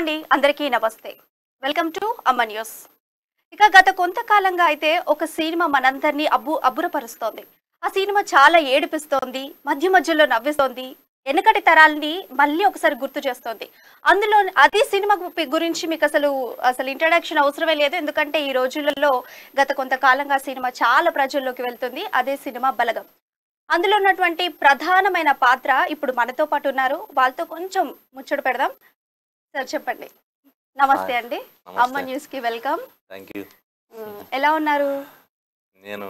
అండి, అందరికీ నమస్తే. వెల్కమ్ టు అమ్మ న్యూస్. ఇక గత కొంతకాలంగా అయితే ఒక సినిమా మనందరినీ అబ్బురపరుస్తోంది. ఆ సినిమా చాలా ఏడిపిస్తోంది, మధ్య మధ్యలో నవ్విస్తోంది, వెనకటి తరాలని మళ్ళీ ఒకసారి గుర్తు చేస్తోంది. అందులో అదే సినిమా గురించి మీకు అసలు అసలు ఇంట్రడక్షన్ అవసరమే లేదు. ఎందుకంటే ఈ రోజులలో గత కొంతకాలంగా సినిమా చాలా ప్రజల్లోకి వెళ్తుంది. అదే సినిమా బలగం. అందులో ఉన్నటువంటి ప్రధానమైన పాత్ర ఇప్పుడు మనతో పాటు ఉన్నారు. వాళ్ళతో కొంచెం ముచ్చట పెడదాం. సార్ చెప్పండి. నమస్తే హాయ్. అండి. అమ్మ నమస్తే. న్యూస్ కి వెల్కమ్. Thank you. ఎలా ఉన్నారు? నేను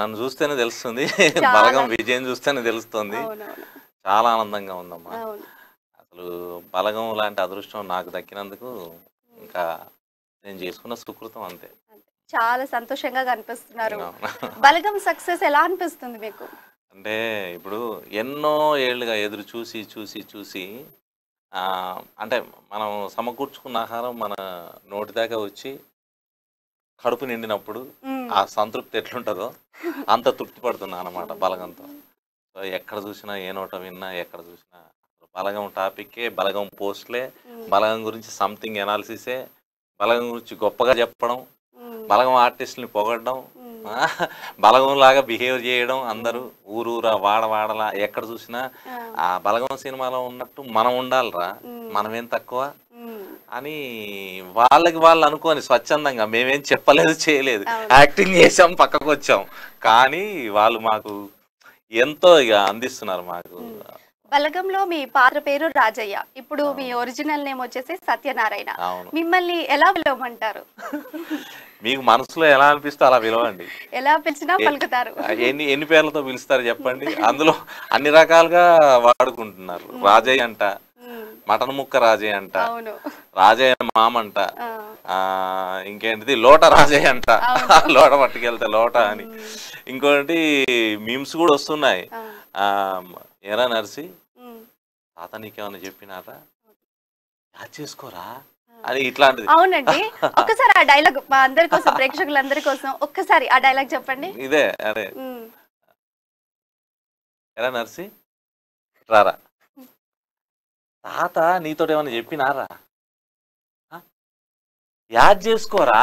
నన్ను చూస్తేనే తెలుస్తుంది. చాలా. బలగం విజయం చూస్తేనే తెలుస్తుంది. అవునవును. చాలా ఆనందంగా ఉందమ్మా. అవును. అసలు బలగం లాంటి అదృష్టం నాకు దక్కినందుకు ఇంకా నేను చేసుకున్న సుకృతం అంతే. చాలా సంతోషంగా కనిపిస్తున్నారు. అవును. బలగం సక్సెస్ ఎలా అనిపిస్తుంది మీకు? అంటే ఇప్పుడు ఎన్నో ఏళ్ళుగా ఎదురు చూసి చూసి చూసి అంటే మనం సమకూర్చుకున్న ఆహారం మన నోటి దాకా వచ్చి కడుపు నిండినప్పుడు మ్మ్. ఆ సంతృప్తి ఎట్లుంటుందో అంత తృప్తి పడుతున్నా అనమాట బలగంతో. సో ఎక్కడ చూసినా ఏ నోట విన్నా ఎక్కడ చూసినా బలగం టాపిక్కే, బలగం పోస్ట్లే, మ్మ్. బలగం గురించి సంథింగ్ ఎనాలిసిసే, బలగం గురించి గొప్పగా చెప్పడం, మ్మ్. బలగం ఆర్టిస్టుని పొగడడం, మ్మ్. బలగం లాగా బిహేవ్ చేయడం, అందరూ ఊరూరా వాడలా ఎక్కడ చూసినా ఆ. ఆ బలగం సినిమాలో ఉన్నట్టు మనం ఉండాలిరా, మ్మ్. మనమేం తక్కువ మ్మ్. అని వాళ్ళకి వాళ్ళు అనుకోని స్వచ్ఛందంగా మేమేం చెప్పలేదు చేయలేదు, అవును. యాక్టింగ్ చేసాం పక్కకు వచ్చాం, కానీ వాళ్ళు మాకు ఎంతో ఇక అందిస్తున్నారు మాకు. మ్మ్. బలగంలో మీ పాత్ర పేరు రాజయ్య. ఇప్పుడు మీ అవును. ఒరిజినల్ నేమ్ వచ్చేసి సత్యనారాయణ. అవును. మిమ్మల్ని ఎలా పిలవమంటారు? మీకు మనసులో ఎలా అనిపిస్తే అలా పిలవండి. ఎలా పిలిచినా పలుకుతారు. ఎన్ని ఎన్ని పేర్లతో పిలుస్తారు చెప్పండి. అందులో అన్ని రకాలుగా వాడుకుంటున్నారు. మ్మ్. రాజయ్య అంట, మ్మ్. మటన్ ముక్క రాజయ్య అంట, అవును. రాజయ్య మామంట, ఆ. ఇంకేంటిది లోట రాజయ్య అంట, అవును. లోట పట్టుకెళ్తే లోట అని. మ్మ్. ఇంకోటి మీమ్స్ కూడా వస్తున్నాయి. ఆ. ఆ, ఎరా నర్సి మ్మ్. తాత నీకేమన్నా చెప్పినారా, యాద్ చేసుకోరా ఆ. అని ఇట్లాంటిది. అవునండి. ఒక్కసారి ఆ డైలాగ్ మా అందరి కోసం, ప్రేక్షకులందరి కోసం ఒక్కసారి ఆ డైలాగ్ చెప్పండి. ఇదే అదే, మ్మ్. ఎరా నర్సి రారా, తాత నీతోటి ఏమన్నా చెప్పినారా, ఆ? యాద్ చేసుకోరా,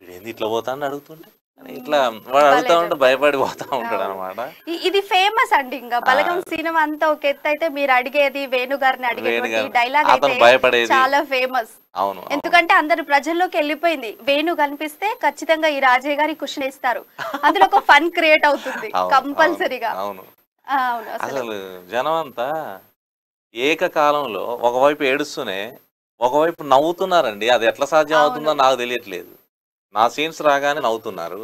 వీడేంది ఇట్లా పోతాன்னு అడుగుతుంటే అని ఇట్లా వాడు అడుగుతా ఉంటే భయపడి పోతా ఉంటాడు అనమాట. ఇది ఫేమస్ అండి. ఇంకా బలగం సినిమా అంతా ఒక ఎత్తు అయితే మీరు అడిగేది వేణు గారిని అడిగేటువంటి డైలాగ్ అయితే అతను భయపడేది. చాలా ఫేమస్. అవును. ఎందుకంటే అందరు ప్రజల్లోకి వెళ్ళిపోయింది. వేణు కనిపిస్తే ఖచ్చితంగా ఈ రాజయ్య గారి క్వశ్చన్ ఇస్తారు. అందులో ఒక ఫన్ క్రియేట్ అవుతుంది అవును, కంపల్సరీగా. అవును. అవును. అసలు అసలు జనం అంతా ఏకకాలంలో ఒకవైపు ఏడుస్తూనే ఒకవైపు నవ్వుతున్నారండి. అది ఎట్లా సాధ్యం అవుతుందో అవును. నాకు తెలియట్లేదు. నా సీన్స్ రాగానే నవ్వుతున్నారు,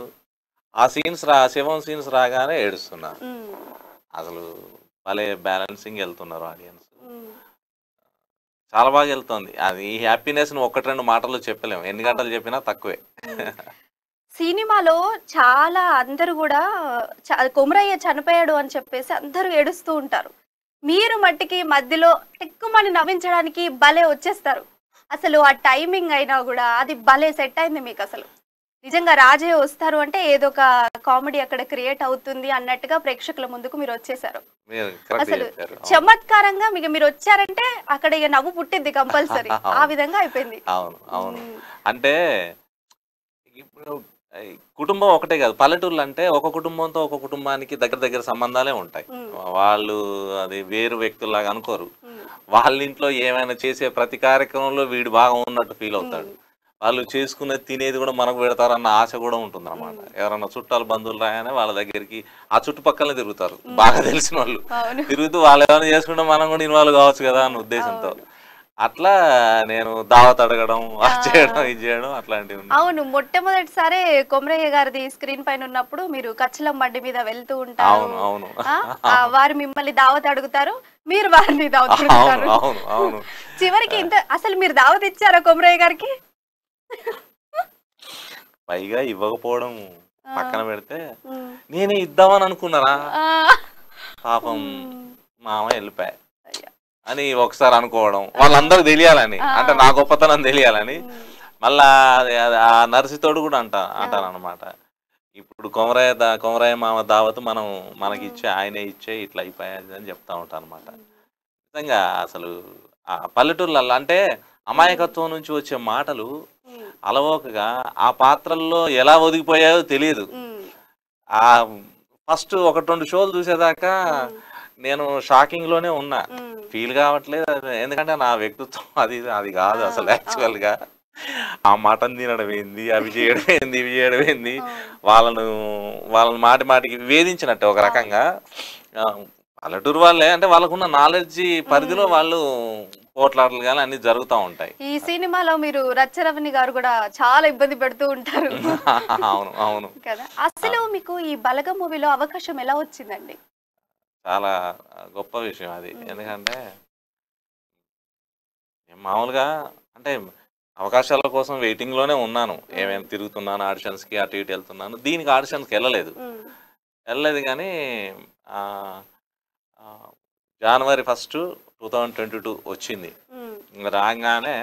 ఆ సీన్స్ శివం సీన్స్ రాగానే ఏడుస్తున్నారు. మ్మ్. అసలు భలే బ్యాలెన్సింగ్ వెళ్తున్నారు ఆడియన్స్. మ్మ్. చాలా బాగా వెళ్తుంది. అది ఈ హ్యాపీనెస్ ను ఒకటి రెండు మాటల్లో చెప్పలేము, ఎన్ని గంటలు చెప్పినా తక్కువే. సినిమాలో చాలా అందరూ కూడా కొమరయ్య చనిపోయాడు అని చెప్పేసి అందరూ ఏడుస్తూ ఉంటారు. మీరు మట్టికి మధ్యలో ఎక్కువని నవ్వించడానికి భలే వచ్చేస్తారు. అసలు ఆ టైమింగ్ అయినా కూడా అది భలే సెట్ అయింది మీకు. అసలు నిజంగా రాజయ్య వస్తారు అంటే ఏదో ఒక కామెడీ అక్కడ క్రియేట్ అవుతుంది అన్నట్టుగా ప్రేక్షకుల ముందుకు మీరు వచ్చేసారు. మీరు కరెక్ట్ అసలు చెప్పారు. చమత్కారంగా మీరు వచ్చారంటే అక్కడ ఇక నవ్వు పుట్టింది కంపల్సరీ. ఆ విధంగా అయిపోయింది. అవును, అవును. మ్మ్. అంటే ఇప్పుడు కుటుంబం ఒకటే కాదు, పల్లెటూర్లు అంటే ఒక కుటుంబంతో ఒక కుటుంబానికి దగ్గర దగ్గర సంబంధాలే ఉంటాయి. మ్మ్. వాళ్ళు అది వేరు వ్యక్తుల్లాగా అనుకోరు. మ్మ్. వాళ్ళ ఇంట్లో ఏమైనా చేసే ప్రతి కార్యక్రమంలో వీడు బాగా ఉన్నట్టు ఫీల్ అవుతాడు. మ్మ్. వాళ్ళు చేసుకునేది తినేది కూడా మనకు పెడతారన్న ఆశ కూడా ఉంటుంది అనమాట. ఎవరన్నా చుట్టాలు బంధువులు రాగానే వాళ్ళ దగ్గరికి ఆ చుట్టుపక్కలనే తిరుగుతారు, బాగా తెలిసిన వాళ్ళు అవును. తిరుగుతూ వాళ్ళు ఏమైనా చేసుకుంటే మనం కూడా ఇన్వాల్వ్ కావచ్చు కదా అన్న ఉద్దేశంతో అవును. అట్లా నేను దావత్ అడగడం, ఆ. అది చేయడం, ఇది చేయడం అట్లాంటివి ఉన్నాయి. అవును. మొట్టమొదటిసారి కొమరయ్య గారిది స్క్రీన్ పైన ఉన్నప్పుడు మీరు కచ్చలం బండి మీద వెళ్తూ ఉంటారు. అవును, అవును. వారు మిమ్మల్ని దావత్ అడుగుతారు, మీరు వారిని దావత్ అవును, అడుగుతారు. అవును, అవును. చివరికి ఇంత అసలు మీరు దావత్ ఇచ్చారా కొమరయ్య గారికి? పైగా ఇవ్వకపోవడం ఆ. పక్కన పెడితే ఉమ్. నేనే ఇద్దామని అనుకున్నారా, ఆ. పాపం ఉమ్. మామ వెళ్ళిపోయా అయ్యా. అని ఒకసారి అనుకోవడం, వాళ్ళందరూ తెలియాలని, ఆ. అంటే నా గొప్పతనం తెలియాలని. ఉమ్. మళ్ళా ఆ నర్సితోడు కూడా అంటాను అనమాట. ఇప్పుడు కొమరయ్య మామ దావత్ మనకి ఇచ్చే, ఆయనే ఇచ్చే ఇట్లా అయిపోయాది అని చెప్తా ఉంటాను అనమాట. నిజంగా అసలు ఆ పల్లెటూర్లలో అంటే అమాయకత్వం నుంచి వచ్చే మాటలు ఉమ్, అలవోకగా ఆ పాత్రల్లో ఎలా ఒదిగిపోయాయో తెలియదు. ఉమ్, ఆ ఫస్ట్ ఒకటి రెండు షోలు చూసేదాకా ఉమ్, నేను షాకింగ్ లోనే ఉన్నా, ఉమ్. ఫీల్ కావట్లేదు ఎందుకంటే నా వ్యక్తిత్వం అది అది ఆ, కాదు అసలు యాక్చువల్ అవును. గా. ఆ మటన్ తినడం ఏంది, అవి చేయడం ఏంది, ఇవి చేయడం ఏంది, ఆ, వాళ్ళను వాళ్ళని మాటి మాటికి వేధించినట్టే ఒక అవును. రకంగా. ఆ, పల్లెటూరు వాళ్ళే అంటే వాళ్ళకున్న నాలెడ్జ్ పరిధిలో ఉమ్. వాళ్ళు పోట్లాటలు కానీ అన్ని జరుగుతూ ఉంటాయి. ఈ సినిమాలో మీరు రచ్చరవణి గారు కూడా చాలా ఇబ్బంది పెడుతూ ఉంటారు అవును అవును. కదా. ఆ, అసలు మీకు ఈ బలగం మూవీలో అవకాశం ఎలా వచ్చిందండి? చాలా గొప్ప విషయం అది. ఉమ్, ఎందుకంటే నేను మామూలుగా అంటే అవకాశాల కోసం వెయిటింగ్ లోనే ఉన్నాను. ఉమ్, ఏమైనా తిరుగుతున్నాను ఆడిషన్స్ కి, అటు ఇటు వెళ్తున్నాను. దీనికి ఆడిషన్స్కి వెళ్ళలేదు. ఉమ్, వెళ్ళలేదు కానీ ఆ, ఆ, జనవరి 1 2022 వచ్చింది. ఉమ్, ఇంక రాగానే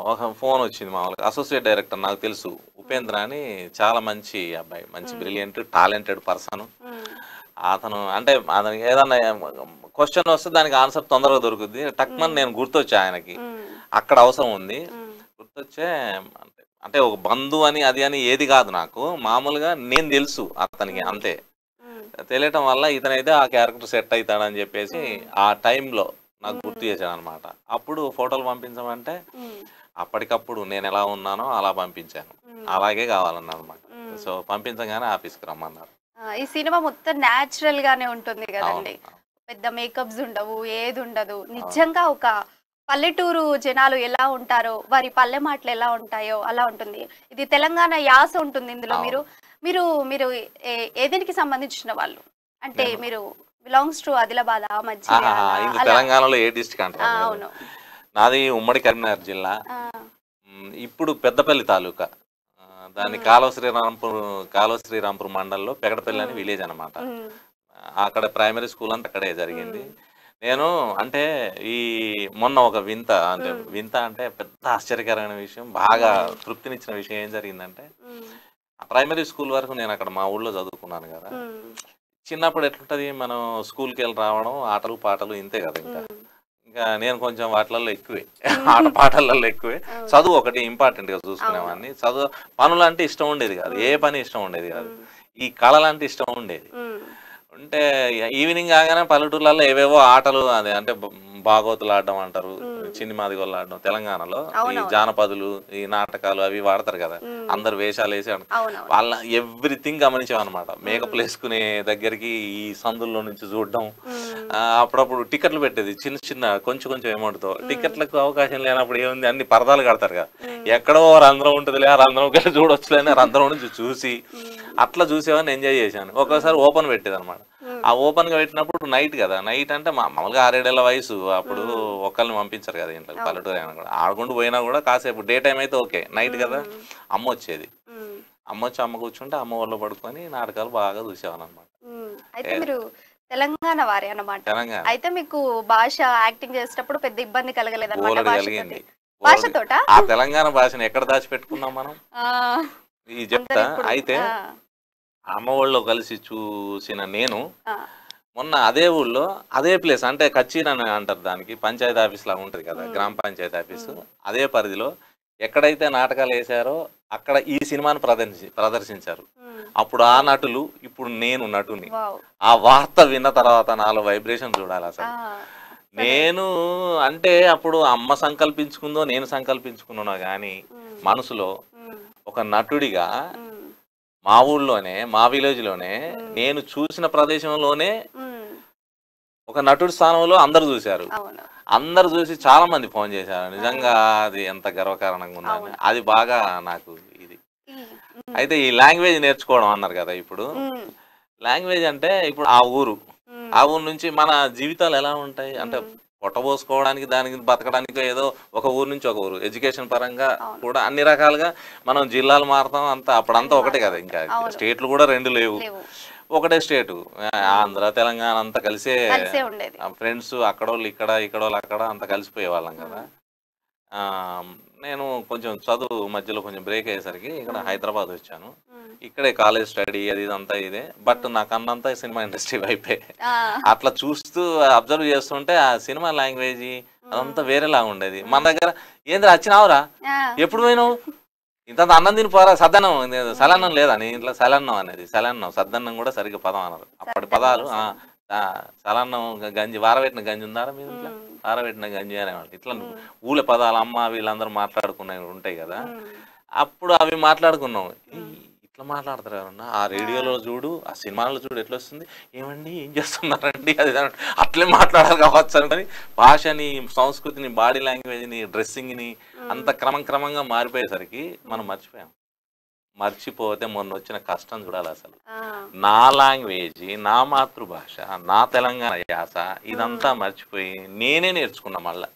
ఒక ఫోన్ వచ్చింది. మామూలుగా అసోసియేట్ డైరెక్టర్ నాకు తెలుసు, ఉమ్, ఉపేంద్ర అని, చాలా మంచి అబ్బాయి, మంచి ఉమ్, బ్రిలియంట్ టాలెంటెడ్ పర్సన్. ఉమ్, అతను అంటే అతనికి ఏదన్నా క్వశ్చన్ వస్తే దానికి ఆన్సర్ తొందరగా దొరుకుద్ది. టక్మని ఉమ్, నేను గుర్తొచ్చా ఆయనకి, ఉమ్, అక్కడ అవసరం ఉంది. ఉమ్, గుర్తొచ్చే అంటే అంటే ఒక బంధు అని అది అని ఏది కాదు, నాకు మామూలుగా నేను తెలుసు అతనికి ఉమ్, అంతే. ఉమ్, తెలియటం వల్ల ఇతనైతే ఆ క్యారెక్టర్ సెట్ అవుతాడని చెప్పేసి ఉమ్, ఆ టైంలో నాకు గుర్తు ఉమ్, చేశాడు అనమాట. అప్పుడు ఫోటోలు పంపించమంటే ఉమ్, అప్పటికప్పుడు నేను ఎలా ఉన్నానో అలా పంపించాను. ఉమ్, అలాగే కావాలన్నారు అనమాట. ఉమ్. సో పంపించగానే ఆఫీస్కి రమ్మన్నారు. ఈ సినిమా మొత్తం న్యాచురల్ గానే ఉంటుంది అవును కదండి. పెద్ద మేకప్స్ ఉండవు, ఏది ఉండదు. అవును నిజంగా ఒక పల్లెటూరు జనాలు ఎలా ఉంటారో, వారి పల్లె మాటలు ఎలా ఉంటాయో అలా ఉంటుంది. ఇది తెలంగాణ యాస ఉంటుంది ఇందులో. మీరు అవును. మీరు మీరు ఏ దేనికి సంబంధించిన వాళ్ళు? అంటే నేను మీరు బిలాంగ్స్ టు ఆదిలాబాద్, ఆహాహా, మంచిర్యాల ఇది అలా? తెలంగాణలో ఏ డిస్ట్రిక్ట్ అంటారా మీరు? అవును. నాది ఉమ్మడి కరీంనగర్ జిల్లా. ఆ, ఇప్పుడు పెద్దపల్లి తాలూకా. దాన్ని ఉమ్, కాలువ శ్రీరాంపూర్ మండలంలో పెగడపల్లి అని ఉమ్, విలేజ్ అనమాట. ఉమ్, అక్కడ ప్రైమరీ స్కూల్ అంతా అక్కడే జరిగింది. ఉమ్, నేను అంటే ఈ మొన్న ఒక వింత అంటే ఉమ్, వింత అంటే పెద్ద ఆశ్చర్యకరమైన విషయం, బాగా ఉమ్, తృప్తినిచ్చిన విషయం ఏం జరిగిందంటే, ఉమ్, ఆ ప్రైమరీ స్కూల్ వరకు నేను అక్కడ మా ఊళ్ళో చదువుకున్నాను కదా. ఉమ్, చిన్నప్పుడు ఎట్లుంటది, మనం స్కూల్కి వెళ్ళి రావడం, ఆటలు పాటలు ఇంతే కదా. ఇంకా ఉమ్, ఇంకా నేను కొంచెం వాటిలలో ఎక్కువే, ఆట ఉమ్. పాటలలో ఎక్కువే. అవును. చదువు ఒకటి ఇంపార్టెంట్ గా అవును. చూసుకునేవాడిని. చదువు పనులు అంటే ఇష్టం ఉండేది కాదు, ఏ ఉమ్, పని ఇష్టం ఉండేది కాదు. ఉమ్, ఈ కళలంటే ఇష్టం ఉండేది. ఉమ్, అంటే ఈవినింగ్ కాగానే పల్లెటూర్లలో ఏవేవో ఆటలు, అదే అంటే బాగోతులు ఆడడం అంటారు, ఉమ్. చిన్ని మాదిగోళ్ళు ఆడడం. తెలంగాణలో ఈ అవునవును. జానపదులు, ఈ నాటకాలు అవి వాడతారు కదా, ఉమ్, అందరు వేషాలు వేసి అవునవును. వాళ్ళ ఎవ్రీథింగ్ గమనించామన్నమాట. ఉమ్, మేకప్లు వేసుకునే దగ్గరికి ఈ సందుల్లో నుంచి చూడడం. ఉమ్, అప్పుడప్పుడు టికెట్లు పెట్టేది, చిన్న చిన్న కొంచెం కొంచెం అమౌంట్తో. ఉమ్, టికెట్లకు అవకాశం లేనప్పుడు ఏముంది, అన్ని పరదాలు కడతారు కదా, ఉమ్, ఎక్కడో రంధ్రం ఉంటుందిలే, ఆ రంధ్రంకి వెళ్ళి చూడొచ్చులే అని రంధ్రం నుంచి చూసి ఉమ్, అట్లా చూసేవాడిని, ఎంజాయ్ చేశాను. ఒక్కోసారి ఉమ్, ఓపెన్ పెట్టేది అనమాట. ఉమ్, ఆ ఓపెన్ గా పెట్టినప్పుడు నైట్ కదా, నైట్ అంటే మామూలుగా 6 ఏళ్ల వయసు అప్పుడు, ఉమ్, ఒకళ్ళని పంపించారు కదా ఇంట్లో, అవును. పల్లెటూరు అయినా కూడా ఆడుకుంటూ పోయినా కూడా కాసేపు డే టైం అయితే ఓకే, నైట్ కదా ఉమ్, అమ్మ వచ్చేది. ఉమ్, అమ్మ వచ్చి అమ్మ కూర్చుంటే అమ్మ వాళ్ళు పడుకొని నాటకాలు బాగా చూసేవాను అనమాట. ఉమ్. అయితే మీరు తెలంగాణ వారే అన్నమాట. తెలంగాణ అయితే మీకు భాష యాక్టింగ్ చేసేటప్పుడు పెద్ద ఇబ్బంది కలగలేదన్నమాట బోలెడు భాషతోటి. కలిగింది, బోలెడు. భాషతోట? ఆ తెలంగాణ భాషను ఎక్కడ దాచిపెట్టుకున్నాం మనం, ఆ, ఈ చెప్తా. అందరు ఇప్పుడు అయితే ఆ, అమ్మ వాళ్ళు కలిసి చూసిన నేను ఆ, మొన్న అదే ఊళ్ళో అదే ప్లేస్ అంటే కచ్చీర్ అని అంటారు, దానికి పంచాయతీ ఆఫీస్ లాగా ఉంటుంది కదా, ఉమ్, గ్రామ పంచాయతీ ఆఫీసు. ఉమ్, అదే పరిధిలో ఎక్కడైతే నాటకాలు వేశారో అక్కడ ఈ సినిమాను ప్రదర్శించారు. ఉమ్. అప్పుడు ఆ నటులు, ఇప్పుడు నేను నటుని. వావ్. ఆ వార్త విన్న తర్వాత నాలో వైబ్రేషన్ చూడాలి ఆ, అసలు. అసలు. నేను అంటే అప్పుడు అమ్మ సంకల్పించుకుందో నేను సంకల్పించుకున్నానో కానీ ఉమ్, మనసులో ఉమ్, ఒక నటుడిగా ఉమ్, మా ఊళ్ళోనే, మా విలేజ్లోనే, ఉమ్, నేను చూసిన ప్రదేశంలోనే ఉమ్. ఒక నటుడి స్థానంలో అందరు చూశారు. అవును. అందరు చూసి చాలా మంది ఫోన్ చేశారు. ఆ, నిజంగా అది ఎంత గర్వకారణంగా ఉందని, అవును. అది బాగా నాకు ఇది. ఈ, ఉమ్, అయితే ఈ లాంగ్వేజ్ నేర్చుకోవడం అన్నారు కదా, ఇప్పుడు ఉమ్, లాంగ్వేజ్ అంటే ఇప్పుడు ఆ ఊరు, ఉమ్, ఆ ఊరు నుంచి మన జీవితాలు ఎలా ఉంటాయి అంటే, ఉమ్, పొట్టబోసుకోవడానికి దానికి బతకడానికి ఏదో ఒక ఊరు నుంచి ఒక ఊరు, ఎడ్యుకేషన్ పరంగా అవును. కూడా అన్ని రకాలుగా మనం జిల్లాలు మారుతాం, అంతా అప్పుడంతా అన్ని ఒకటే మారుతూ కదా, ఇంకా ఉంటాయి. అవును. స్టేట్లు కూడా రెండు లేవు, లేవు. ఒకటే స్టేటు. ఉమ్, ఆంధ్ర తెలంగాణ అంతా కలిసే కలిసే ఉండేది. ఫ్రెండ్స్, అక్కడోళ్ళు ఇక్కడ, ఇక్కడోళ్ళు అక్కడ, అంతా కలిసిపోయే వాళ్ళం కదా. ఉమ్, ఆ, నేను కొంచెం చదువు మధ్యలో కొంచెం బ్రేక్ అయ్యేసరికి ఇక్కడ ఉమ్, హైదరాబాద్ వచ్చాను. ఉమ్, ఇక్కడే కాలేజ్ స్టడీ అది ఇదంతా ఇదే. బట్ నాకు అన్నంతా సినిమా ఇండస్ట్రీ వైపే. ఆ! అట్లా చూస్తూ అబ్జర్వ్ చేస్తుంటే ఆ సినిమా లాంగ్వేజ్ అదంతా వేరేలా ఉండేది. మన దగ్గర ఏంది వచ్చినావురా, ఆ! ఎప్పుడు పోయినావు, ఇంత అన్నం తిని పోరా, సద్దన్నం హ్మ్. సలన్నం లేదా నీ ఇంట్లో, సలన్నం అనేది సలన్నం, సద్దన్నం కూడా సరిగ్గా పదం అన్నారు అప్పటి సద్దన్నం పదాలు. అసలు. సలన్నం గంజి, వారబెట్టిన గంజి ఉందారా మీ ఇంట్లో, హ్మ్. వారబెట్టిన గంజి అనేవాళ్ళు. ఇట్లా హ్మ్. ఊళ్ళ పదాలు అమ్మ వీళ్ళందరూ మాట్లాడుకునేవి ఉంటాయి కదా, హ్మ్. అప్పుడు అవి మాట్లాడుకున్నాం. హ్మ్. ఇట్లా మాట్లాడతారు ఎవరన్నా, ఆ ఆ! రేడియోలో చూడు, ఆ సినిమాలో చూడు ఎట్లా వస్తుంది, ఏమండి ఏం చేస్తున్నారండి అది ఇది అంటే, అట్లే మాట్లాడాలి కావచ్చు అని భాషని, సంస్కృతిని, బాడీ లాంగ్వేజ్ని, డ్రెస్సింగ్ని అంత హ్మ్. క్రమంగా మారిపోయేసరికి మనం మర్చిపోయాం. మర్చిపోతే మొన్న వచ్చిన కష్టం చూడాలి అసలు. ఆ! నా లాంగ్వేజ్, నా మాతృభాష, నా తెలంగాణ యాస హ్మ్. ఇదంతా మర్చిపోయి నేనే నేర్చుకున్నా మళ్ళా.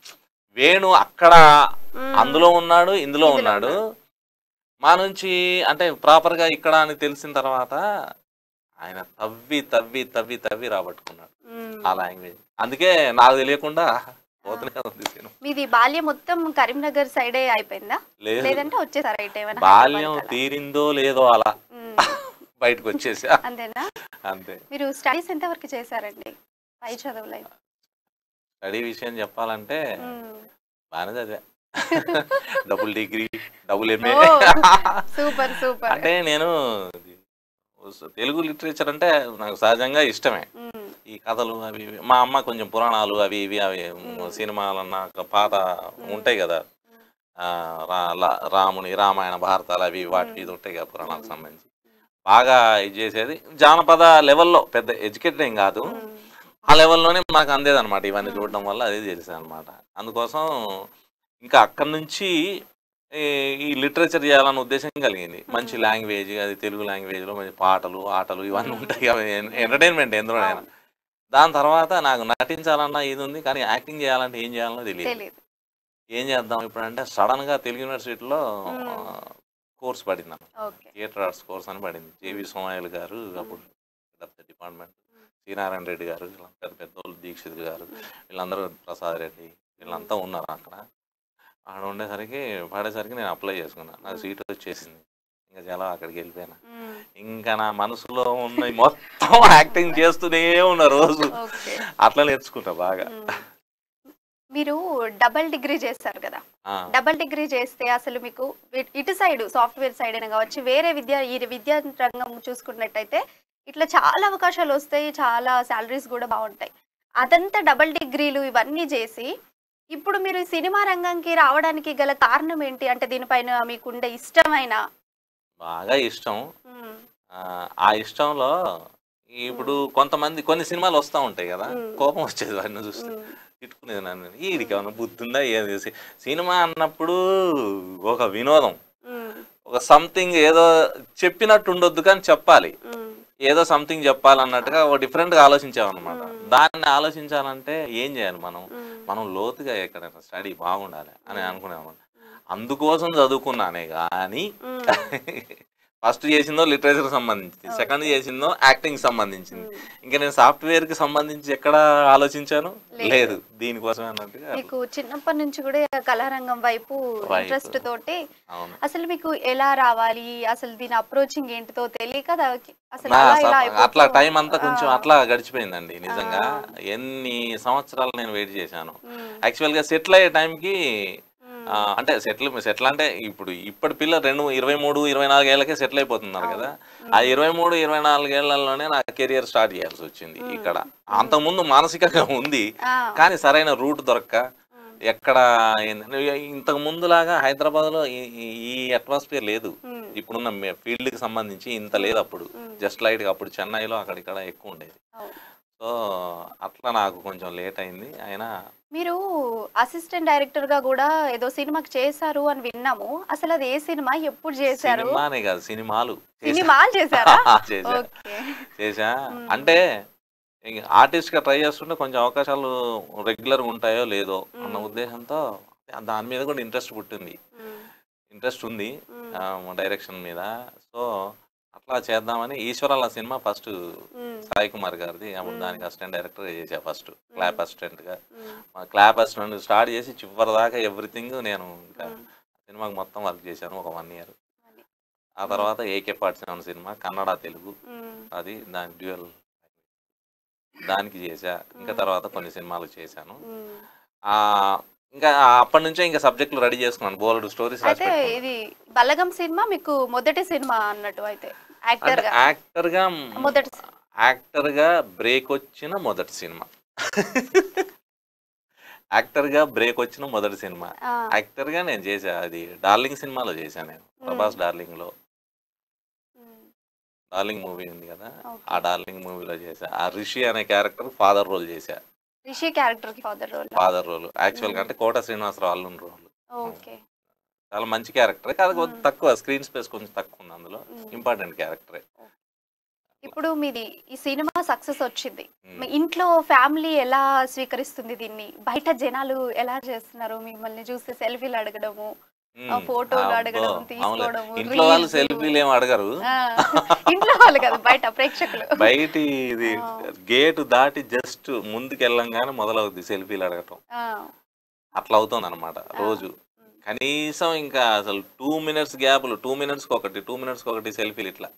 వేణు అక్కడ హ్మ్. అందులో ఉన్నాడు, ఇందులో ఇందులో ఉన్నాడు. ఉన్నాడు. మా నుంచి అంటే ప్రాపర్‌గా ఇక్కడ అని తెలిసిన తర్వాత ఆయన తవ్వి రాబట్టుకున్నాడు హ్మ్. ఆ లాంగ్వేజ్. అందుకే నాకు తెలియకుండా ఆ! పోతూనే ఉంది సినిమా. మీది బాల్యం మొత్తం కరీంనగర్ సైడే అయిపోయిందా? లేదు, లేదంటే వచ్చేసారా ఇటేమైనా బాల్యం హైదరాబాద్‌కలా? తీరిందో లేదో అలా హ్మ్. బయటకొచ్చేసా. అంతేనా? అంతే. మీరు స్టడీస్ ఎంత వరకు చేశారండి? పై చదువులై? స్టడీ విషయం చెప్పాలంటే హ్మ్. బానే చదివా. Double degree, double MA. ఓహ్! సూపర్. సూపర్. అంటే నేను తెలుగు లిటరేచర్ అంటే నాకు సహజంగా ఇష్టమే. హ్మ్. ఈ కథలు అవి ఇవి. మా అమ్మ కొంచెం పురాణాలు అవి ఇవి అవి హ్మ్. సినిమాలన్నా పాత హ్మ్. ఉంటాయి కదా. హ్మ్. రాముని రామాయణ భారతాలు అవి వాటికి హ్మ్. ఇది ఉంటాయి కదా పురాణాలకు హ్మ్. సంబంధించి. బాగా ఇది చేసేది జానపద లెవెల్‌లో, పెద్ద ఎడ్యుకేటెడ్ ఏం కాదు. హ్మ్. ఆ లెవెల్‌లోనే మాకు అందేదనమాట. ఇవన్నీ హ్మ్. చూడడం వల్ల అదే తెలిసేదనమాట. అందుకోసం ఇంకా అక్కడి నుంచి ఈ ఈ లిటరేచర్ చేయాలన్న ఉద్దేశం కలిగింది. మంచి హ్మ్. లాంగ్వేజ్ అది, తెలుగు లాంగ్వేజ్‌లో మంచి పాటలు, ఆటలు ఇవన్నీ హ్మ్. ఉంటాయి కదా. హ్మ్. ఎంటర్‌టైన్‌మెంట్ ఎందులోనైనా. అవును. దాని తర్వాత నాకు నటించాలన్న ఇది ఉంది. కానీ యాక్టింగ్ చేయాలంటే ఏం చేయాలనో తెలియదు. తెలీదు. ఏం చేద్దాం ఇప్పుడంటే సడెన్‌గా తెలుగు యూనివర్సిటీలో హ్మ్. కోర్స్ పడింది నాకు. ఓకే. థియేటర్ ఆర్ట్స్ కోర్స్ అని పడింది. జేవి హ్మ్. సోమయాజులు గారు హ్మ్. అప్పుడు హెడ్ ఆఫ్ ద డిపార్ట్మెంట్. హ్మ్. శ్రీనారాయణ రెడ్డి గారు వీళ్ళంతా పెద్దోళ్ళు, దీక్షిత్ గారు హ్మ్. వీళ్ళందరూ, ప్రసాద్ రెడ్డి హ్మ్. వీళ్ళంతా ఉన్నారు అక్కడ. ఆడ ఉండేసరికి పడేసరికి నేను అప్లై చేసుకున్నా. నాకు హ్మ్. సీట్ వచ్చేసింది. ఇంక చాలా అక్కడికి వెళ్ళిపోయాను. హ్మ్. ఇంకా నా మనసులో ఉన్నయి మొత్తం యాక్టింగ్ చేస్తూనే ఉన్నా రోజు. ఓకే. అట్లా నేర్చుకుంటా బాగా. హ్మ్. మీరు డబుల్ డిగ్రీ చేశారు కదా! ఆ! డబుల్ డిగ్రీ చేస్తే అసలు మీకు ఇటు సైడు సాఫ్ట్‌వేర్ సైడ్ అయినా కావచ్చు, వేరే ఈ విద్యా రంగం చూసుకున్నట్టయితే ఇట్లా చాలా అవకాశాలొస్తాయి. చాలా సాలరీస్ గూడా బావుంటాయి. అదంతా డబుల్ డిగ్రీలు ఇవన్నీ చేసి, ఇప్పుడు మీరు ఈ సినిమా రంగంకి రావడానికి గల కారణం ఏంటి? అంటే దీనిపైన మీకుండే ఇష్టమైన బాగా ఇష్టం. హ్మ్. ఆ ఇష్టంలో ఇప్పుడు హ్మ్. కొంతమంది కొన్ని సినిమాలు వస్తా ఉంటాయి గదా. హ్మ్. కోపం వచ్చేది వాడిని చూస్తే. హ్మ్. తిట్టుకునేది నన్ను. హ్మ్. ఈడికేమన్నా బుద్ధుందా ఏది సినిమా అన్నప్పుడు ఒక వినోదం. హ్మ్. ఒక సంథింగ్ ఏదో చెప్పినట్టు ఉండొద్దు కానీ చెప్పాలి. హ్మ్. ఏదో సంథింగ్ చెప్పాలన్నట్టుగా అవును. ఒక డిఫరెంట్‌గా ఆలోచించామన్నమాట. హ్మ్. దాన్ని ఆలోచించాలంటే ఏం చేయాలి మనం? హ్మ్. మనం లోతుగా ఎక్కడైనా స్టడీ బాగుండాలి అని హ్మ్. అనుకునేవాడిని. హ్మ్. అందుకోసం చదువుకున్నానే గానీ హ్మ్. ఫస్ట్ చేసిందో లిటరేచర్‌కి సంబంధించింది. Second okay. చేసిందో యాక్టింగ్‌కి సంబంధించింది. హ్మ్. ఇంక నేను సాఫ్ట్‌వేర్‌కి సంబంధించి ఎక్కడ ఆలోచించాను? లేదు. లేదు. దీనికోసమే అన్నట్టుగా అట్లా మీకు చిన్నప్పటి నుంచి కూడా కళారంగం వైపు వైపు. ఇంట్రెస్ట్ తోటి అవును. అసలు మీకు ఎలా రావాలి? అసలు దీని అప్రోచింగ్ ఏంటిదో తెలియక అసలు నా అలా స ఇలా అయిపోతూ అట్లా టైం అంతా ఆ! కొంచెం అట్లా గడిచిపోయిందండి ఆ! నిజంగా. ఎన్ని సంవత్సరాలు నేను వెయిట్ చేశాను. హ్మ్. యాక్చువల్‌గా సెటిల్ అయ్యే టైంకి హ్మ్. అంటే సెటిల్ అంటే ఇప్పటి పిల్లలు 23, 24 ఏళ్ళకే సెటిల్ అయిపోతున్నారు అవును. కదా. ఆ హ్మ్. 23, 24 ఏళ్లలోనే నా కెరియర్ స్టార్ట్ చేయాల్సొచ్చింది హ్మ్. ఇక్కడ. హ్మ్. అంతకుముందు మానసికంగా ఉంది. ఆ! కానీ సరైన రూట్ దొరక్క హ్మ్. ఎక్కడ ఇంతకు ముందులాగా హైదరాబాద్‌లో ఈ ఈ ఈ అట్మాస్ఫియర్ లేదు. హ్మ్. ఇప్పుడున్న ఫీల్డ్‌కి సంబంధించి ఇంత హ్మ్. లేదప్పుడు. హ్మ్. జస్ట్ లైట్‌గా అప్పుడు చెన్నైలో అక్కడిక్కడ ఎక్కువుండేది. అవును. సో, అట్లా నాకు కొంచెం లేట్ అయింది. అయినా మీరు అసిస్టెంట్ డైరెక్టర్‌గా గూడా ఏదో సినిమాకి చేశారు అని విన్నాము. అసలది ఏ సినిమా? ఎప్పుడు చేశారు? సినిమానే కాదు సినిమాలు చేశా. సినిమాలు చేశారా? చేశా. ఓకే. చేశా. హ్మ్. అంటే ఆర్టిస్ట్‌గా ట్రై చేస్తుంటే కొంచెం అవకాశాలు రెగ్యులర్‌గా ఉంటాయో లేదో అన్న హ్మ్. ఉద్దేశంతో దాని మీద కూడా ఇంట్రెస్ట్ పుట్టింది. హ్మ్. ఇంట్రెస్ట్ ఉంది. హ్మ్. డైరెక్షన్ మీద. సో, అట్లా చేద్దామని 'ఈశ్వరాల' సినిమా ఫస్ట్ హ్మ్. సాయి కుమార్ గారిది. అప్పుడు హ్మ్. దానికి అసిస్టెంట్ డైరెక్టర్‌గా చేశా ఫస్ట్. హ్మ్. క్లాప్ అసిస్టెంట్‌గా. హ్మ్. క్లాప్ అసిస్టెంట్ స్టార్ట్ చేసి చివరి దాకా ఎవ్రీథింగ్ నేను ఇంకా హ్మ్. సినిమాకి మొత్తం వర్క్ చేశాను ఒక 1 ఇయర్. అది. ఆ తర్వాత AK-47 సినిమా కన్నడ తెలుగు, ఉమ్, అది దాని డ్యూయల్ దానికి చేశా. ఇంకా తర్వాత కొన్ని సినిమాలు చేశాను. ఉమ్. ఆ ఇంకా అప్పటి నుంచే ఇంకా సబ్జెక్టులు రెడీ చేసుకున్నాను, బోలెడు స్టోరీస్ రాసి అయితే పెట్టుకున్నాను. ఇది బలగం సినిమా మీకు మొదటి సినిమా అన్నట్టు అయితే అంటే యాక్టర్ గా మొదటి యాక్టర్గా బ్రేక్ వచ్చిన మొదటి సినిమా. యాక్టర్గా బ్రేక్ వచ్చిన మొదటి సినిమా. ఆ, యాక్టర్గా నేను చేశా, అది డార్లింగ్ సినిమాలో చేశాను నేను. ప్రభాస్ డార్లింగ్లో, ఉమ్, డార్లింగ్ మూవీ ఉంది కదా, ఓకే. ఆ డార్లింగ్ మూవీలో చేశా. ఆ రిషి అనే క్యారెక్టర్ ఫాదర్ రోల్ చేశా. రిషి క్యారెక్టర్ కి ఫాదర్ రోల్. ఫాదర్ రోల్ యాక్చువల్గా అంటే కోట శ్రీనివాసరావు అల్లుని రోల్. ఓకే. చాలా మంచి క్యారెక్టర్, కాకపోతే తక్కువ స్క్రీన్ స్పేస్ కొంచెం తక్కువ ఉంది అందులో. ఇంపార్టెంట్ క్యారెక్టరే. ఇప్పుడు మీది ఈ సినిమా సక్సెస్ వచ్చింది, మీ ఇంట్లో ఫ్యామిలీ ఎలా స్వీకరిస్తుంది దీన్ని, బయట జనాలు ఎలా చేస్తున్నారు మిమ్మల్ని చూసి సెల్ఫీలు అడగడము, ఫోటోలు అడగడం, తీసుకోవడము, ఇంట్లో వాళ్ళు సెల్ఫీలు ఏమి అడగరు. ఇంట్లో వాళ్ళు కదా, బయట ప్రేక్షకులు. బయట ఇది గేటు దాటి జస్ట్ ముందుకు వెళ్ళంగానే మొదలవుద్ది సెల్ఫీలు అడగటం. అట్లా అవుతుంది అనమాట రోజు. కనీసం ఇంకా అసలు 2 minutes గ్యాప్లు, 2 minutes ఒకటి, 2 minutes ఒకటి సెల్ఫీలు. ఇట్లా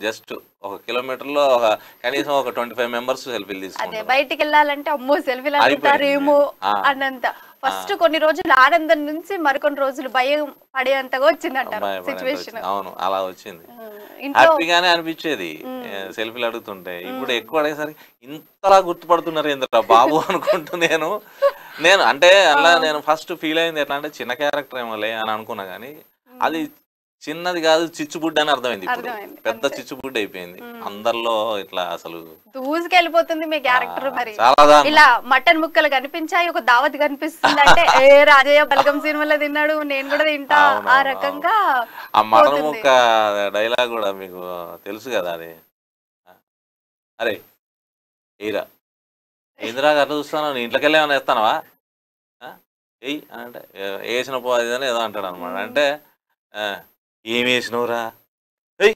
జస్ట్ 1 kilometer ఒక కనీసం ఒక 25 members సెల్ఫీలు అదే తీసుకుంటారు. బయటికి వెళ్ళాలంటే అమ్మో సెల్ఫీలు అడుగుతారేమో అన్నంత. ఫస్ట్ కొన్ని రోజులు ఆనందం నుంచి మరికొన్ని రోజులు భయం పడేంతగా వచ్చిందంటారు సిచ్యువేషన్. అవును, అలా వచ్చింది. ఇంట్లో హ్యాపీగానే అనిపించేది సెల్ఫీలు అడుగుతుంటే. ఇప్పుడు ఎక్కువ అడిగేసరికి ఇంతలా గుర్తుపడుతున్నారు ఏంటరా బాబు అనుకుంటూ నేను అంటే అలా నేను ఫస్ట్ ఫీల్ అయింది ఎట్లా అంటే చిన్న క్యారెక్టర్ ఏమోలే అని అనుకున్నా, కానీ అది చిన్నది కాదు, చిచ్చుబుడ్డి అని అర్థమైంది. ఇప్పుడు పెద్ద చిచ్చుబుడ్డి అయిపోయింది అందరిలో. ఇట్లా అసలు దూసుకెళ్ళిపోతుంది మీ క్యారెక్టర్. మరి చాలా ఇలా మటన్ ముక్కలు కనిపించాయి, ఒక దావత్ కనిపిస్తుంది అంటే ఏ రాజయ్య బలగం సినిమాలో తిన్నాడు, నేను కూడా తింటా, ఆ రకంగా. ఆ మటన్ ముక్క డైలాగ్ కూడా మీకు తెలుసు కదా, అది అరే ఏరా ఏందిరా అట్లా చూస్తాను, నీ ఇంట్లోకి వెళ్ళి ఏమైనా వేస్తానవా ఎయ్ అని అంటే వేసిన పో అది అని ఏదో అంటాడు అనమాట. అంటే ఏం వేసినవురా ఎయ్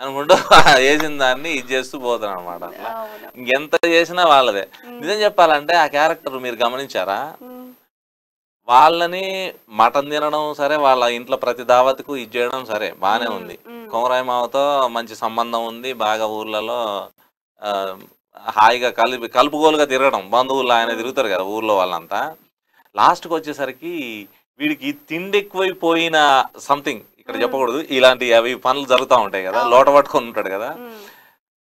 అనుకుంటూ వేసిన దాన్ని ఇది చేస్తూ పోతాను అనమాట. అట్లా ఇంకెంత చేసినా వాళ్ళదే. నిజం చెప్పాలంటే ఆ క్యారెక్టర్ మీరు గమనించారా, వాళ్ళని మటన్ తినడం సరే, వాళ్ళ ఇంట్లో ప్రతి దావత్కు ఇది చేయడం సరే బాగానే ఉంది. కొమరాయి మావతో మంచి సంబంధం ఉంది, బాగా ఊర్లలో హాయిగా కలుపుగోలుగా తిరగడం, బంధువులు ఆయన తిరుగుతారు కదా ఊర్లో వాళ్ళంతా. లాస్ట్కి వచ్చేసరికి వీడికి తిండి ఎక్కువైపోయిన సంథింగ్, ఇక్కడ చెప్పకూడదు, ఇలాంటి అవి పనులు జరుగుతూ ఉంటాయి కదా, లోట పట్టుకొని ఉంటాడు కదా,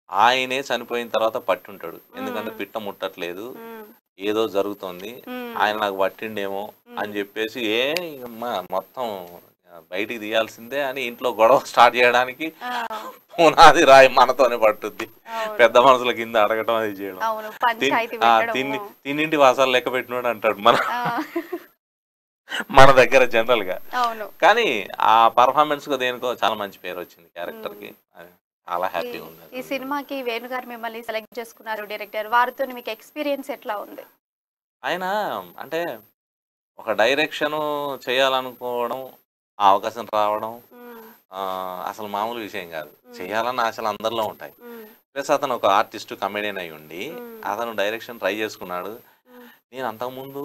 ఆయనే చనిపోయిన తర్వాత పట్టి ఉంటాడు. ఎందుకంటే పిట్ట ముట్టట్లేదు, ఏదో జరుగుతుంది, ఆయన నాకు పట్టిండేమో అని చెప్పేసి మొత్తం బయటికి తీయాల్సిందే అని ఇంట్లో గొడవ స్టార్ట్ చేయడానికి పునాది రాయి మనతోనే పట్టుద్ది. పెద్ద మనుషుల కింద అడగటం అది చేయడం. తిన్నింటి వాసాలు లెక్క పెట్టినోడు అంటాడు మన దగ్గర జనరల్ గా. కానీ ఆ పర్ఫార్మెన్స్ కు దేనికో చాలా మంచి పేరు వచ్చింది క్యారెక్టర్ కి. చాలా హ్యాపీగా ఉంది. ఈ సినిమాకి వేణు గారు మిమ్మల్ని సెలెక్ట్ చేసుకున్నారు డైరెక్టర్, వారితో మీకు ఎక్స్పీరియన్స్ ఎట్లా ఉంది? ఆయన అంటే ఒక డైరెక్షన్ చేయాలనుకోవడం, ఆ అవకాశం రావడం అసలు మామూలు విషయం కాదు. చేయాలన్న ఆశలు అందరిలో ఉంటాయి. ప్లస్ అతను ఒక ఆర్టిస్ట్, కమెడియన్ అయి ఉండి అతను డైరెక్షన్ ట్రై చేసుకున్నాడు. నేను అంతకుముందు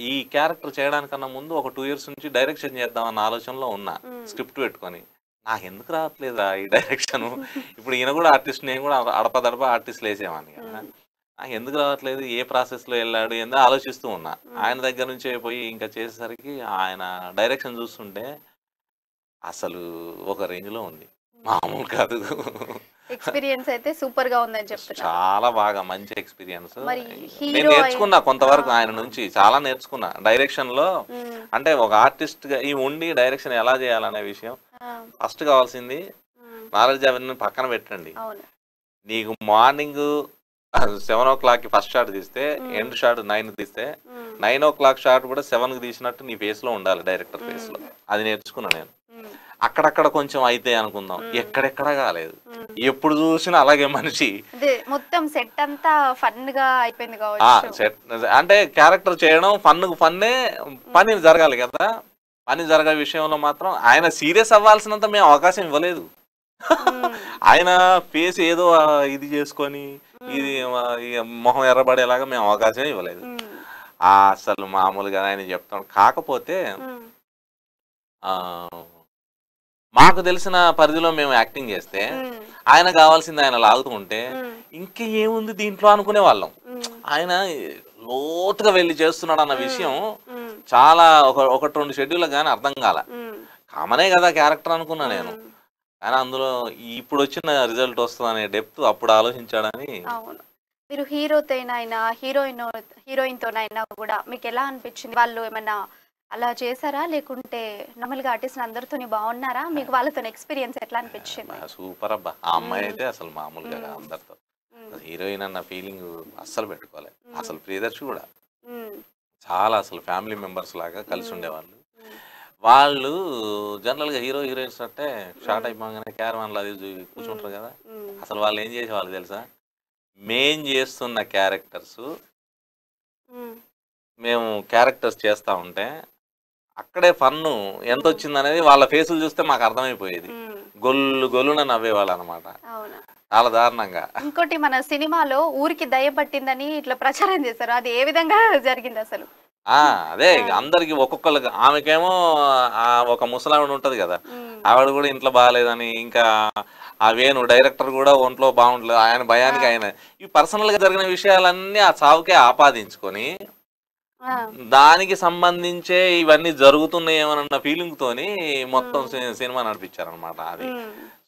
ఈ క్యారెక్టర్ చేయడానికన్నా ముందు ఒక 2 years నుంచి డైరెక్షన్ చేద్దామన్న ఆలోచనలో ఉన్నా, స్క్రిప్ట్ పెట్టుకొని. నాకు ఎందుకు రావట్లేదు ఈ డైరెక్షన్. ఇప్పుడు ఈయన కూడా ఆర్టిస్ట్, నేను కూడా అడపదడప ఆర్టిస్టులు వేసేవాడిని కదా, నాకు ఎందుకు రావట్లేదు, ఏ ప్రాసెస్లో వెళ్ళాడు ఏందో ఆలోచిస్తూ ఉన్నా. ఆయన దగ్గర నుంచే పోయి ఇంకా చేసేసరికి ఆయన డైరెక్షన్ చూస్తుంటే అసలు ఒక రేంజ్లో ఉంది, మామూలు కాదు. ఎక్స్పీరియన్స్ అయితే సూపర్ గా ఉందని చెప్తున్నా. చాలా బాగా మంచి ఎక్స్పీరియన్స్. నేను నేర్చుకున్నా కొంతవరకు, ఆయన నుంచి చాలా నేర్చుకున్నా డైరెక్షన్ లో. అంటే ఒక ఆర్టిస్ట్ గా ఈ ఉండి డైరెక్షన్ ఎలా చేయాలనే విషయం ఫస్ట్ కావాల్సింది నాలెడ్జ్. అవన్నీ పక్కన పెట్టండి. నీకు మార్నింగ్ 7 o'clock ఫస్ట్ షాట్ తీస్తే ఎండ్ షాట్ 9 తీస్తే 9 o'clock షాట్ కూడా 7 తీసినట్టు నీ ఫేస్ లో ఉండాలి, డైరెక్టర్ ఫేస్ లో. అది నేర్చుకున్నా నేను. అక్కడక్కడ కొంచెం అయితే అనుకుందాం, ఎక్కడెక్కడ కాలేదు. ఎప్పుడు చూసినా అలాగే మనిషి. మొత్తం సెట్ అంతా ఫన్ గా అయిపోయింది కావచ్చు. సెట్ అంటే క్యారెక్టర్ చేయడం ఫన్నే, పని జరగాలి కదా. పని జరగే విషయంలో మాత్రం ఆయన సీరియస్ అవ్వాల్సినంత మేము అవకాశం ఇవ్వలేదు. ఆయన ఫేస్ ఏదో ఇది చేసుకొని ఇది మొహం ఎర్రబడేలాగా మేము అవకాశం ఇవ్వలేదు. అసలు మామూలుగా ఆయన చెప్తాడు. కాకపోతే మాకు తెలిసిన పరిధిలో మేము యాక్టింగ్ చేస్తే ఆయన కావాల్సింది ఆయన లాగుతూ ఉంటే ఇంకేముంది దీంట్లో అనుకునే వాళ్ళం. ఆయన లోతుగా వెళ్ళి చేస్తున్నాడు అన్న విషయం చాలా ఒకటి 2 షెడ్యూల్ కానీ అర్థం కాల. కామనే కదా క్యారెక్టర్ అనుకున్నా నేను, కానీ అందులో ఇప్పుడు వచ్చిన రిజల్ట్ వస్తుంది అనే డెప్త్ అప్పుడు ఆలోచించాడని. అవును. మీరు హీరోతోనైనా హీరోయిన్తోనైనా కూడా మీకు ఎలా అనిపించింది? వాళ్ళు ఏమన్నా అలా చేశారా, లేకుంటే నార్మల్గా ఆర్టిస్ట్ అందరితోని బాగున్నారా? మీకు వాళ్ళతో ఎక్స్పీరియన్స్ ఎట్లా అనిపించింది? సూపర్ అబ్బా, ఆ అమ్మాయి అయితే అసలు మామూలుగా అందరితో హీరోయిన్ అన్న ఫీలింగ్ అస్సలు పెట్టుకోలే. అసలు ప్రియదర్శి కూడా చాలా అసలు ఫ్యామిలీ మెంబర్స్ లాగా కలిసి ఉండేవాళ్ళు. వాళ్ళు జనరల్గా హీరో హీరోయిన్స్ అంటే షార్ట్ అయిపోగానే క్యారవాన్లు అది కూర్చుంటారు కదా. అసలు వాళ్ళు ఏం చేసేవాళ్ళు తెలుసా? మేం చేస్తున్న క్యారెక్టర్స్ మేము క్యారెక్టర్స్ చేస్తూ ఉంటే అక్కడే ఫన్ను ఎంత వచ్చింది అనేది వాళ్ళ ఫేసులు చూస్తే మాకు అర్థమైపోయేది. గొల్లున నవ్వేవాళ్ళు అనమాట, చాలా దారుణంగా. ఇంకోటి, మన సినిమాలో ఊరికి దయ పట్టిందని ఇట్లా ప్రచారం చేశారు, అది ఏ విధంగా జరిగింది అసలు? అదే అందరికి ఒక్కొక్కరికి, ఆమెకేమో ఒక ముసలావిడ ఉంటది కదా, ఆవిడ కూడా ఇంట్లో బాగాలేదని, ఇంకా ఆ వేణు డైరెక్టర్ కూడా ఒంట్లో బాగుంటలేదు, ఆయన భయానికి ఆయన ఈ పర్సనల్ గా జరిగిన విషయాలన్నీ ఆ చావుకే ఆపాదించుకొని దానికి సంబంధించే ఇవన్నీ జరుగుతున్నాయేమన్న ఫీలింగ్ తోని మొత్తం సినిమా నడిపించారనమాట. అది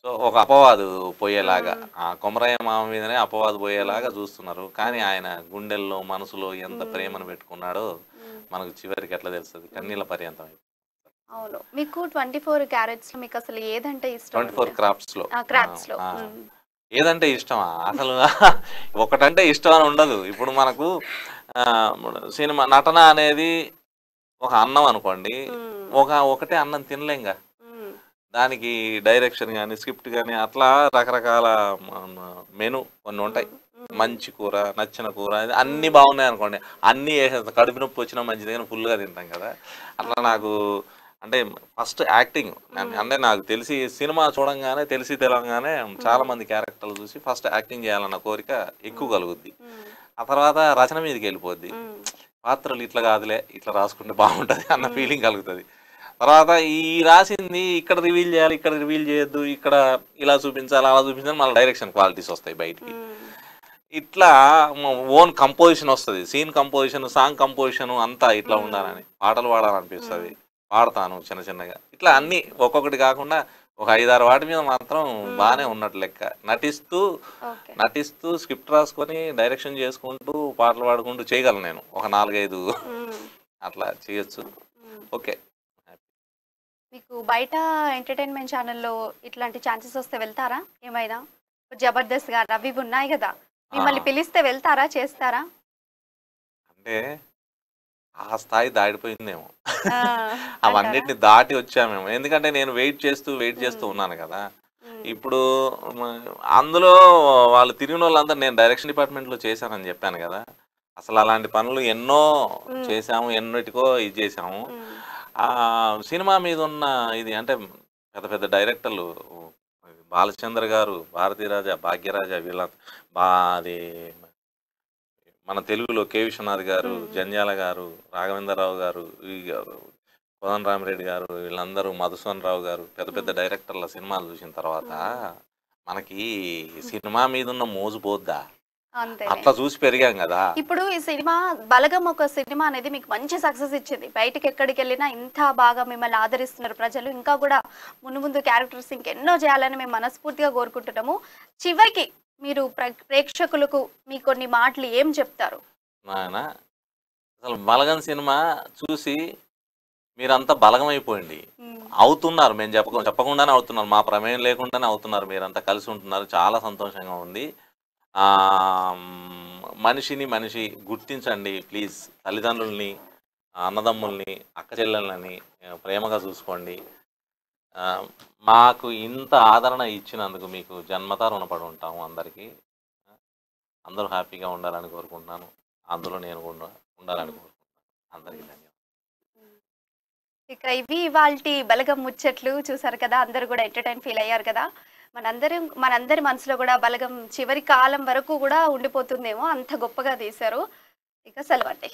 సో ఒక అపవాదు పోయేలాగా, ఆ కొమరయ్య మామ మీదనే అపవాదు పోయేలాగా చూస్తున్నారు. కానీ ఆయన గుండెల్లో మనసులో ఎంత ప్రేమను పెట్టుకున్నాడో మనకు చివరికి ఎట్లా తెలుస్తుంది, కన్నీళ్ళ పర్యంతం. అవును. మీకు 24 క్యారెట్స్ మీకు అసలు ఏదంటే ఇష్టం? 24 క్రాఫ్ట్స్ లో ఏదంటే ఇష్టమా? అసలు ఒకటంటే ఇష్టం అని ఉండదు. ఇప్పుడు మనకు సినిమా నటన అనేది ఒక అన్నం అనుకోండి, ఒకటే అన్నం తినలేంగా, దానికి డైరెక్షన్ కానీ స్క్రిప్ట్ కానీ అట్లా రకరకాల మెను కొన్ని ఉంటాయి. మంచి కూర, నచ్చిన కూర, అన్నీ బాగున్నాయి అనుకోండి, అన్నీ వేసేస్తాం. కడుపు నొప్పి వచ్చినా మంచిది కానీ ఫుల్గా తింటాం కదా. అట్లా నాకు అంటే ఫస్ట్ యాక్టింగ్ అంటే నాకు తెలిసి సినిమా చూడంగానే తెలిసి తెలంగానే చాలా మంది క్యారెక్టర్లు చూసి ఫస్ట్ యాక్టింగ్ చేయాలన్న కోరిక ఎక్కువ కలుగుద్ది. ఆ తర్వాత రచన మీదకి వెళ్ళిపోద్ది, పాత్రలు ఇట్లా కాదులే ఇట్లా రాసుకుంటే బాగుంటుంది అన్న ఫీలింగ్ కలుగుతుంది. తర్వాత ఈ రాసింది ఇక్కడ రివీల్ చేయాలి, ఇక్కడ రివీల్ చేయొద్దు, ఇక్కడ ఇలా చూపించాలి అలా చూపించాలి, మళ్ళీ డైరెక్షన్ క్వాలిటీస్ వస్తాయి బయటికి. ఇట్లా ఓన్ కంపోజిషన్ వస్తుంది, సీన్ కంపోజిషన్, సాంగ్ కంపోజిషన్ అంతా ఇట్లా ఉండాలని, పాటలు పాడాలనిపిస్తుంది, పాడతాను చిన్న చిన్నగా. ఇట్లా అన్ని ఒక్కొక్కటి కాకుండా ఒక 5-6 వాటి మీద మాత్రం బాగానే ఉన్నట్టు లెక్క. నటిస్తూ స్క్రిప్ట్ రాసుకొని డైరెక్షన్ చేసుకుంటూ పాటలు పాడుకుంటూ చేయగలను నేను. ఒక 4-5 అట్లా చేయొచ్చు. ఓకే. మీకు బయట ఎంటర్టైన్మెంట్ ఛానల్లో ఇట్లాంటి ఛాన్సెస్ వస్తే వెళ్తారా? ఏమైనా జబర్దస్త్ గారు అవి ఉన్నాయి కదా, మిమ్మల్ని పిలిస్తే వెళ్తారా, చేస్తారా? అంటే ఆ స్థాయి దాటిపోయిందేమో, అవన్నిటిని దాటి వచ్చామేమో. ఎందుకంటే నేను వెయిట్ చేస్తూ ఉన్నాను కదా. ఇప్పుడు అందులో వాళ్ళు తిరిగిన వాళ్ళందరూ నేను డైరెక్షన్ డిపార్ట్మెంట్లో చేశానని చెప్పాను కదా. అసలు అలాంటి పనులు ఎన్నో చేసాము, ఎన్నిటికో ఇది చేసాము. సినిమా మీద ఉన్న ఇది అంటే పెద్ద పెద్ద డైరెక్టర్లు, బాలచంద్ర గారు, భారతీరాజా, భాగ్యరాజా, వీళ్ళ అది మన తెలుగులో కె విశ్వనాథ్ గారు, జంజాల గారు, రాఘవేంద్రరావు గారు, కోదండరామిరెడ్డి గారు, వీళ్ళందరూ, మధుసూదన్ రావు గారు, పెద్ద పెద్ద డైరెక్టర్ల సినిమాలు చూసిన తర్వాత మనకి సినిమా మీద ఉన్న మోజు పోద్దా? అట్లా చూసి పెరిగాం కదా. ఇప్పుడు ఈ సినిమా బలగం ఒక సినిమా అనేది మీకు మంచి సక్సెస్ ఇచ్చింది. బయటకి ఎక్కడికి వెళ్ళినా ఇంత బాగా మిమ్మల్ని ఆదరిస్తున్నారు ప్రజలు. ఇంకా కూడా ముందు క్యారెక్టర్స్ ఇంకెన్నో చేయాలని మేము మనస్ఫూర్తిగా కోరుకుంటున్నాము. చివరికి మీరు ప్రేక్షకులకు మీ కొన్ని మాటలు ఏం చెప్తారు? అసలు బలగం సినిమా చూసి మీరంతా బలగం అయిపోయింది, అవుతున్నారు. మేము చెప్పకుండానే అవుతున్నారు, మా ప్రమేయం లేకుండానే అవుతున్నారు. మీరంతా కలిసి ఉంటున్నారు, చాలా సంతోషంగా ఉంది. మనిషి గుర్తించండి ప్లీజ్. తల్లిదండ్రుల్ని, అన్నదమ్ముల్ని, అక్క చెల్లెళ్ళని ప్రేమగా చూసుకోండి. మాకు ఇంత ఆదరణ ఇచ్చినందుకు మీకు జన్మతా రుణపడి ఉంటాము. అందరికీ అందరూ హ్యాపీగా ఉండాలని కోరుకుంటున్నాను, అందులో నేను ఉండాలని కోరుకుంటున్నాను. అందరికీ ధన్యవాదాలు. ఇక ఇవి ఇవాల్టి బలగం ముచ్చట్లు. చూసారు కదా, అందరూ కూడా ఎంటర్టైన్ ఫీల్ అయ్యారు కదా. మనందరి మనసులో కూడా బలగం చివరి కాలం వరకు కూడా ఉండిపోతుందేమో, అంత గొప్పగా తీశారు. ఇక సెలవండి.